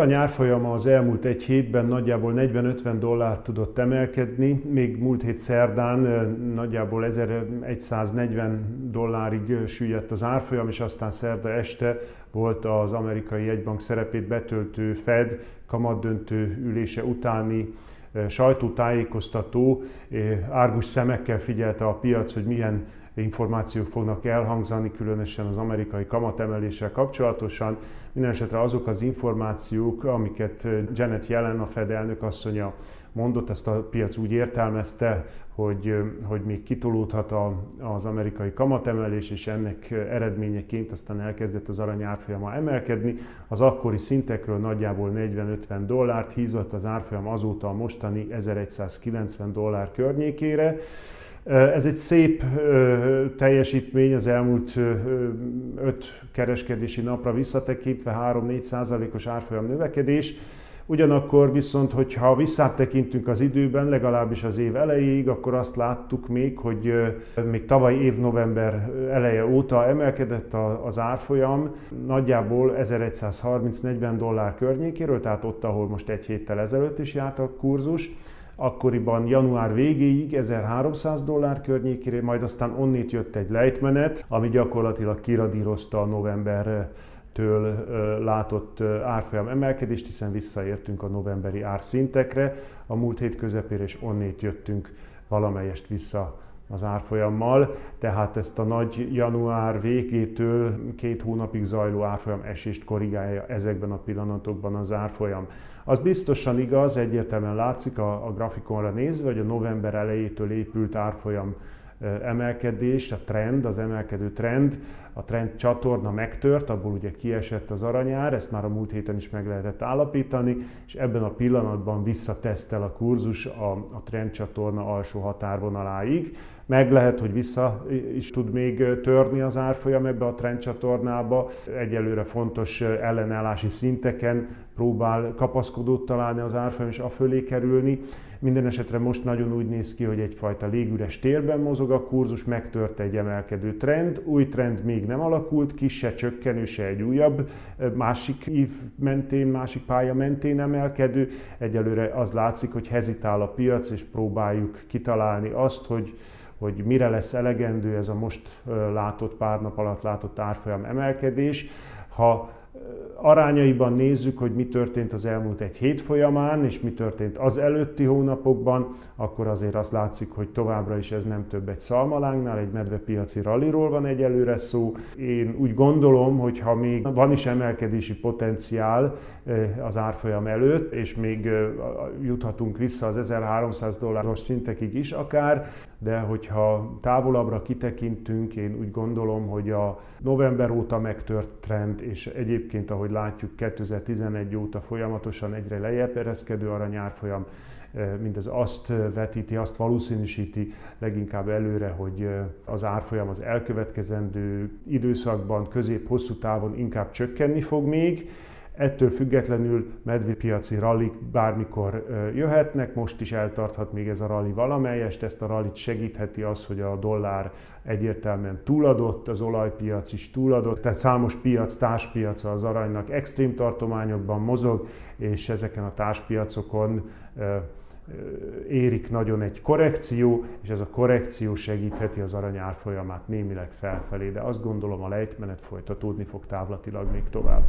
arany árfolyama az elmúlt egy hétben nagyjából 40-50 dollárt tudott emelkedni, még múlt hét szerdán nagyjából 1140 dollárig süllyedt az árfolyam, és aztán szerda este volt az amerikai jegybank szerepét betöltő Fed kamatdöntő ülése utáni sajtótájékoztató. Árgus szemekkel figyelte a piac, hogy milyen információk fognak elhangzani, különösen az amerikai kamatemeléssel kapcsolatosan. Mindenesetre azok az információk, amiket Janet Yellen, a Fed elnökasszonya mondott, ezt a piac úgy értelmezte, hogy még kitolódhat az amerikai kamatemelés, és ennek eredményeként aztán elkezdett az arany árfolyama emelkedni. Az akkori szintekről nagyjából 40-50 dollárt hízott az árfolyam azóta a mostani 1190 dollár környékére. Ez egy szép teljesítmény az elmúlt 5 kereskedési napra visszatekintve, 3-4%-os árfolyam növekedés. Ugyanakkor viszont, hogyha visszatekintünk az időben, legalábbis az év elejéig, akkor azt láttuk még, hogy még tavaly év november eleje óta emelkedett az árfolyam, nagyjából 1130-40 dollár környékéről, tehát ott, ahol most egy héttel ezelőtt is járt a kurzus. Akkoriban január végéig 1300 dollár környékére, majd aztán onnét jött egy lejtmenet, ami gyakorlatilag kiradírozta a novembertől látott árfolyam emelkedést, hiszen visszaértünk a novemberi árszintekre a múlt hét közepére, és onnét jöttünk valamelyest vissza az árfolyammal, tehát ezt a nagy január végétől 2 hónapig zajló árfolyam esést korrigálja ezekben a pillanatokban az árfolyam. Az biztosan igaz, egyértelműen látszik a grafikonra nézve, hogy a november elejétől épült árfolyam emelkedés, a trend, az emelkedő trend, a trend csatorna megtört, abból ugye kiesett az aranyár, ezt már a múlt héten is meg lehetett állapítani, és ebben a pillanatban visszatesztel a kurzus a trend csatorna alsó határvonaláig. Meg lehet, hogy vissza is tud még törni az árfolyam ebbe a trendcsatornába. Egyelőre fontos ellenállási szinteken próbál kapaszkodót találni az árfolyam, és afölé kerülni. Minden esetre most nagyon úgy néz ki, hogy egyfajta légüres térben mozog a kurzus, megtört egy emelkedő trend, új trend még nem alakult ki, se csökkenő, se egy újabb, másik ív mentén, másik pálya mentén emelkedő. Egyelőre az látszik, hogy hezitál a piac, és próbáljuk kitalálni azt, hogy mire lesz elegendő ez a most látott, pár nap alatt látott árfolyam emelkedés. Ha arányaiban nézzük, hogy mi történt az elmúlt egy hét folyamán, és mi történt az előtti hónapokban, akkor azért azt látszik, hogy továbbra is ez nem több egy szalmalángnál, egy medvepiaci ralliról van egyelőre szó. Én úgy gondolom, hogy ha még van is emelkedési potenciál az árfolyam előtt, és még juthatunk vissza az 1300 dolláros szintekig is akár, de hogyha távolabbra kitekintünk, én úgy gondolom, hogy a november óta megtört trend, és egyébként, ahogy látjuk, 2011 óta folyamatosan egyre lejjebb ereszkedő aranyárfolyam, mindez azt vetíti, azt valószínűsíti leginkább előre, hogy az árfolyam az elkövetkezendő időszakban, közép-hosszú távon inkább csökkenni fog még. Ettől függetlenül medvepiaci rallik bármikor jöhetnek, most is eltarthat még ez a ralli valamelyest, ezt a rallit segítheti az, hogy a dollár egyértelműen túladott, az olajpiac is túladott, tehát számos piac, társpiaca az aranynak extrém tartományokban mozog, és ezeken a társpiacokon érik nagyon egy korrekció, és ez a korrekció segítheti az arany árfolyamát némileg felfelé, de azt gondolom a lejtmenet folytatódni fog távlatilag még tovább.